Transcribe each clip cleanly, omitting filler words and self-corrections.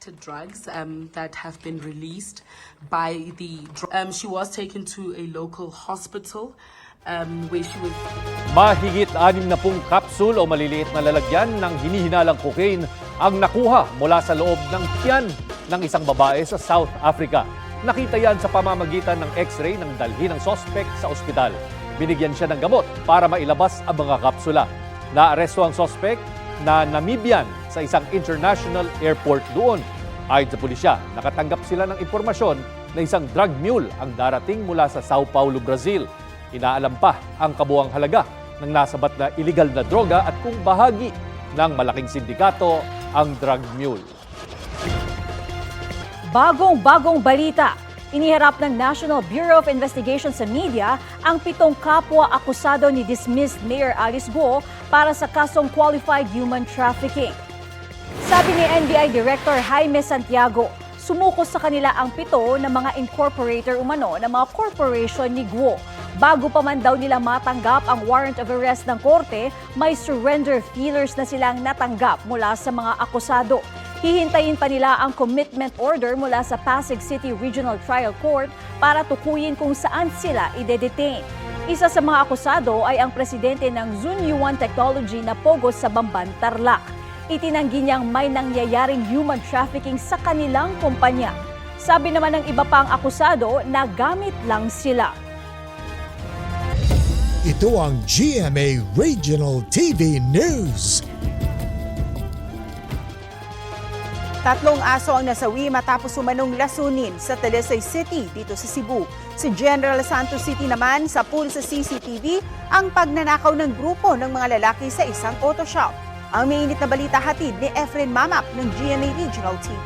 suspected drugs that have been released by the. She was taken to a local hospital where she was. Mahigit 60 kapsul o maliliit na lalagyan ng hinihinalang cocaine ang nakuha mula sa loob ng tiyan ng isang babae sa South Africa. Nakita yan sa pamamagitan ng x-ray ng dalhin ng sospek sa ospital. Binigyan siya ng gamot para mailabas ang mga kapsula. Naaresto ang sospek na Namibian sa isang international airport doon. Ayon sa pulisya, nakatanggap sila ng impormasyon na isang drug mule ang darating mula sa Sao Paulo, Brazil. Inaalam pa ang kabuang halaga ng nasabat na illegal na droga at kung bahagi ng malaking sindikato ang drug mule. Bagong-bagong balita. Iniharap ng National Bureau of Investigation sa media ang 7 kapwa akusado ni dismissed Mayor Alice Guo para sa kasong qualified human trafficking. Sabi ni NBI Director Jaime Santiago, sumuko sa kanila ang 7 na mga incorporator umano ng mga corporation ni Guo. Bago pa man daw nila matanggap ang warrant of arrest ng korte, may surrender feelers na silang natanggap mula sa mga akusado. Hihintayin pa nila ang commitment order mula sa Pasig City Regional Trial Court para tukuyin kung saan sila ide-detain. Isa sa mga akusado ay ang presidente ng Zunyuan Technology na Pogos sa Bamban, Tarlac. Itinanggi niyang may nangyayaring human trafficking sa kanilang kumpanya. Sabi naman ng iba pang akusado na gamit lang sila. Ito ang GMA Regional TV News. 3 aso ang nasawi matapos umanong lasunin sa Talisay City dito sa Cebu. Sa General Santos City naman, sa pool sa CCTV ang pagnanakaw ng grupo ng mga lalaki sa isang auto shop. Ang mainit na balita hatid ni Efren Mamap ng GMA Regional TV.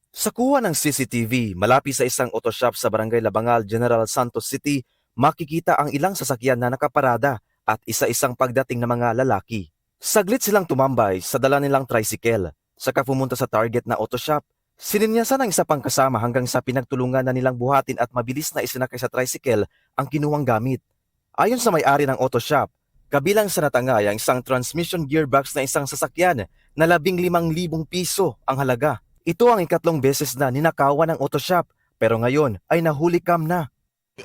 Sa kuha ng CCTV, malapit sa isang auto shop sa Barangay Labangal, General Santos City, makikita ang ilang sasakyan na nakaparada at isa-isang pagdating ng mga lalaki. Saglit silang tumambay sa dala nilang tricycle. Saka pumunta sa target na auto shop. Sininyasan ang isa pang kasama hanggang sa pinagtulungan na nilang buhatin at mabilis na isinakay sa tricycle ang kinuwang gamit. Ayon sa may-ari ng auto shop, kabilang sa natangay ang isang transmission gearbox na isang sasakyan na 15,000 piso ang halaga. Ito ang ikatlong beses na ninakawan ng auto shop pero ngayon ay nahuli kam na.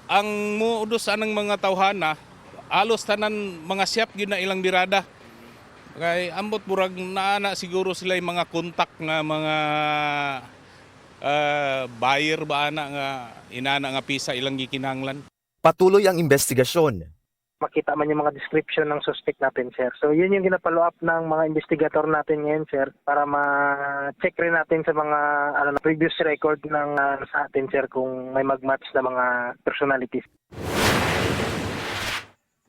Ang modus anang mga tawhana, alos tanan mga shop yun na ilang birada. Kay ambot burag naana siguro sila yung mga kontak nga mga buyer ba ana nga inana nga pisa ilang gikinahanglan. Patuloy ang investigasyon. Makita man yung mga description ng suspect natin, sir. So yun yung ginapollow up ng mga investigator natin ngayon, sir, para ma-check rin natin sa mga previous record ng sa atin, sir, kung may mag-match na mga personalities.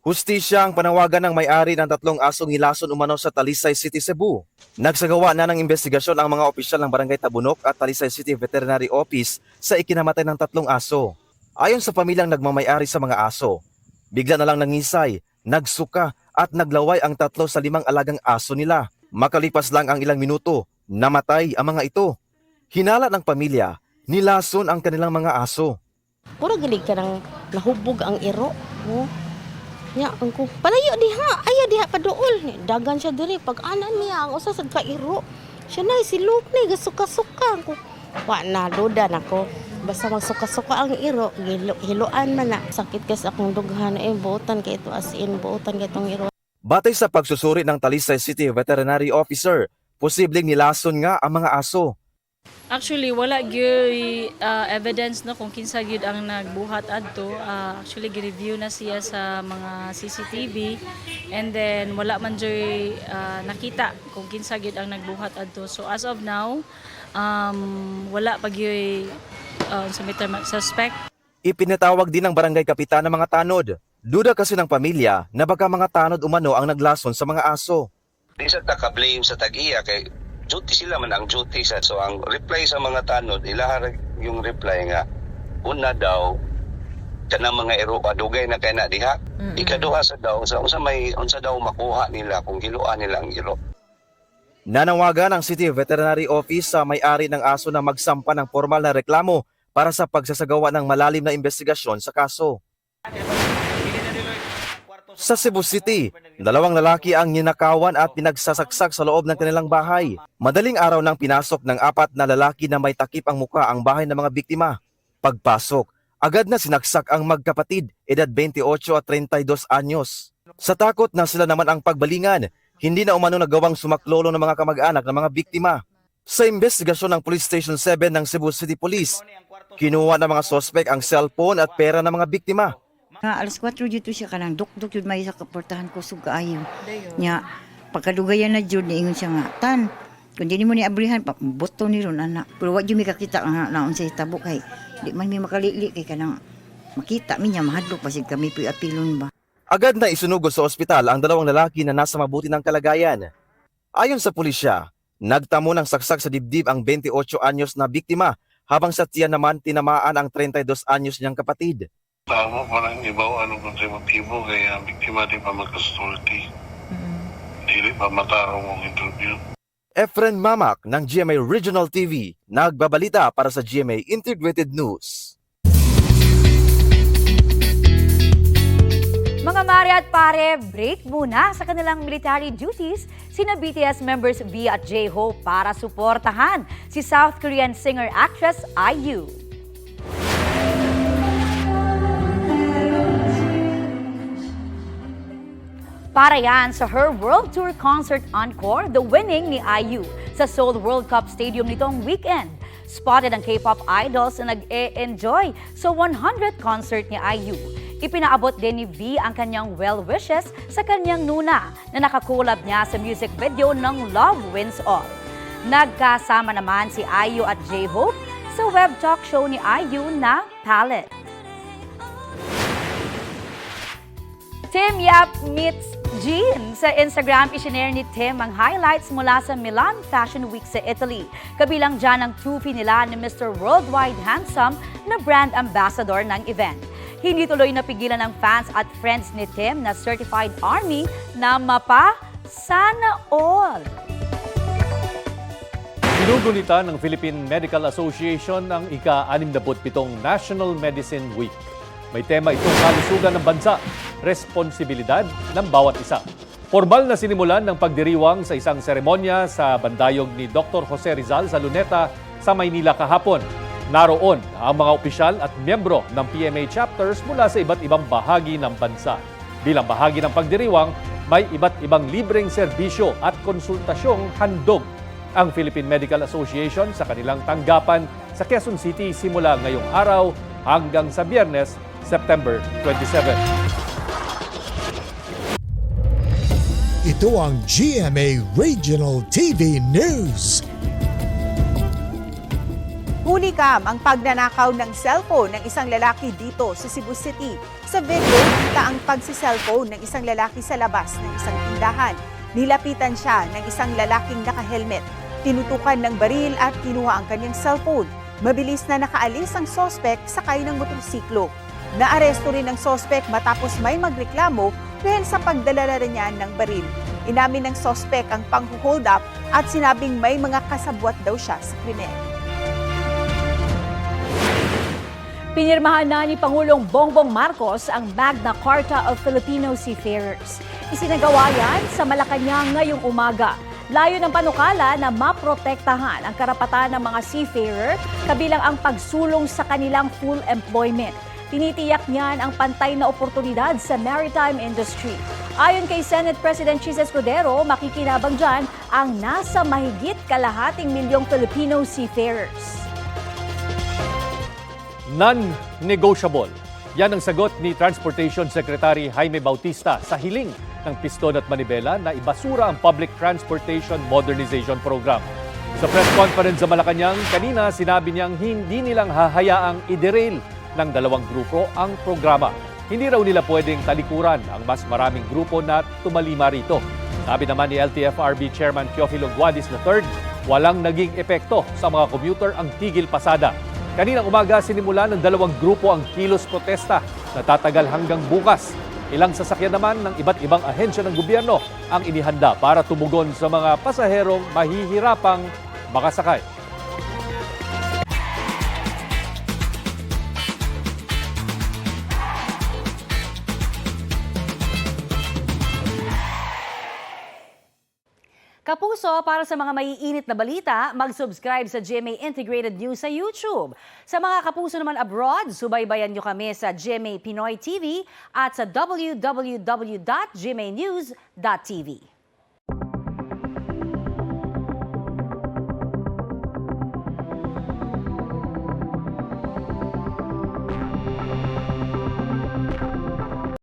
Hustisya ang panawagan ng may-ari ng 3 asong hilason umano sa Talisay City, Cebu. Nagsagawa na ng investigasyon ang mga opisyal ng Barangay Tabunok at Talisay City Veterinary Office sa ikinamatay ng 3 aso. Ayon sa pamilyang nagmamay-ari sa mga aso, bigla na lang nangisay, nagsuka at naglaway ang 3 sa 5 alagang aso nila. Makalipas lang ang ilang minuto, namatay ang mga ito. Hinala ng pamilya, nilason ang kanilang mga aso. Puro galig ka nang nahubog ang iro. Oh. Ya, angko. Palayo diha, ayo diha pa dool. Dagan siya diri pag anan niya ang usa sad ka iro. Siya na silok ni gasuka-suka ko. Wa na duda nako. Basta magsuka-suka ang iro, hiluan man na. Sakit kas akong dughan buutan kay ito as in buutan kay itong iro. Batay sa pagsusuri ng Talisay City Veterinary Officer, posibleng nilason nga ang mga aso. Actually, wala gyud evidence no kung kinsa gyud ang nagbuhat adto. Actually, gi-review na siya sa mga CCTV and then wala man joy nakita kung kinsa gyud ang nagbuhat adto. So as of now, wala pa gyud suspect. Ipinatawag din ng barangay kapitan ng mga tanod. Duda kasi ng pamilya na baka mga tanod umano ang naglason sa mga aso. Di sa taka-blame sa tag-iya kay duty sila man ang duty sa. So ang reply sa mga tanod, ilahar yung reply nga una daw kanang mga iro padugay na kay na diha. Ikaduha sa daw sa unsa daw makuha nila kung hiluan nila ang iro. Nanawagan ang City Veterinary Office sa may-ari ng aso na magsampa ng formal na reklamo para sa pagsasagawa ng malalim na investigasyon sa kaso. Sa Cebu City, 2 lalaki ang ninakawan at pinagsasaksak sa loob ng kanilang bahay. Madaling araw nang pinasok ng 4 na lalaki na may takip ang muka ang bahay ng mga biktima. Pagpasok, agad na sinaksak ang magkapatid, edad 28 at 32 anyos. Sa takot na sila naman ang pagbalingan, hindi na umano nagawang sumaklolo ng mga kamag-anak ng mga biktima. Sa investigasyon ng Police Station 7 ng Cebu City Police, kinuha ng mga sospek ang cellphone at pera ng mga biktima. Alas 4 dito siya kanang duk-duk yun may sa kaportahan ko sugaayo. Nya pagkadugayan na jud niingon siya nga tan kun di mo ni abrihan pa boto ni ron anak. Pero wa jud mi kakita nga naon sa tabo kay di man mi makalili kay kanang makita mi nya mahadlok pasig kami puy apilon ba. Agad na isunugod sa ospital ang 2 lalaki na nasa mabuti ng kalagayan. Ayon sa pulisya, nagtamo ng saksak sa dibdib ang 28 anyos na biktima habang sa tiyan naman tinamaan ang 32 anyos niyang kapatid. Tama pa lang ibaw ano kung sa motibo kaya biktima di pa magkasulti. Dili pa matarong ang interview. Efren Mamak ng GMA Regional TV, nagbabalita para sa GMA Integrated News. Mga mare at pare, break muna sa kanilang military duties sina BTS members V at J-Hope para suportahan si South Korean singer-actress IU. Para yan sa her World Tour Concert Encore, the winning ni IU sa Seoul World Cup Stadium nitong weekend. Spotted ang K-pop idols na nag-e-enjoy sa 100th concert ni IU. Ipinaabot din ni V ang kanyang well wishes sa kanyang nuna na nakakulab niya sa music video ng Love Wins All. Nagkasama naman si IU at J-Hope sa web talk show ni IU na Palette. Tim Yap meets Jean. Sa Instagram, isinare ni Tim ang highlights mula sa Milan Fashion Week sa Italy. Kabilang dyan ang tupi nila ni Mr. Worldwide Handsome na brand ambassador ng event. Hindi tuloy napigilan ng fans at friends ni Tim na certified army na mapa sana all. Ginugunita ng Philippine Medical Association ang ika-67 National Medicine Week. May tema itong kalusugan ng bansa, responsibilidad ng bawat isa. Formal na sinimulan ng pagdiriwang sa isang seremonya sa bandayog ni Dr. Jose Rizal sa Luneta sa Maynila kahapon. Naroon ang mga opisyal at miyembro ng PMA chapters mula sa iba't ibang bahagi ng bansa. Bilang bahagi ng pagdiriwang, may iba't ibang libreng serbisyo at konsultasyong handog ang Philippine Medical Association sa kanilang tanggapan sa Quezon City simula ngayong araw hanggang sa Biyernes, September 27. Ito ang GMA Regional TV News. Hulikam ang pagnanakaw ng cellphone ng isang lalaki dito sa Cebu City. Sa video, kita ang pagsiselfone ng isang lalaki sa labas ng isang tindahan. Nilapitan siya ng isang lalaking naka-helmet. Tinutukan ng baril at kinuha ang kanyang cellphone. Mabilis na nakaalis ang sospek sakay ng motorsiklo. Naaresto rin ang sospek matapos may magreklamo dahil sa pagdala rin niya ng baril. Inamin ng sospek ang pang-hold up at sinabing may mga kasabwat daw siya sa krimen. Pinirmahan na ni Pangulong Bongbong Marcos ang Magna Carta of Filipino Seafarers. Isinagawa yan sa Malacanang ngayong umaga. Layo ng panukala na maprotektahan ang karapatan ng mga seafarer kabilang ang pagsulong sa kanilang full employment. Tinitiyak niyan ang pantay na oportunidad sa maritime industry. Ayon kay Senate President Chis Escudero, makikinabang dyan ang nasa mahigit kalahating milyong Filipino seafarers. Non-negotiable. Yan ang sagot ni Transportation Secretary Jaime Bautista sa hiling ng Piston at Manibela na ibasura ang Public Transportation Modernization Program. Sa press conference sa Malacanang, kanina sinabi niyang hindi nilang hahayaang i-derail ng dalawang grupo ang programa. Hindi raw nila pwedeng talikuran ang mas maraming grupo na tumalima rito. Sabi naman ni LTFRB Chairman Teofilo Guadis III, walang naging epekto sa mga commuter ang tigil pasada. Kaninang umaga, sinimula ng dalawang grupo ang kilos protesta na tatagal hanggang bukas. Ilang sasakyan naman ng iba't ibang ahensya ng gobyerno ang inihanda para tumugon sa mga pasaherong mahihirapang makasakay. Kapuso, para sa mga maiinit na balita, mag-subscribe sa GMA Integrated News sa YouTube. Sa mga kapuso naman abroad, subaybayan nyo kami sa GMA Pinoy TV at sa www.gmanews.tv.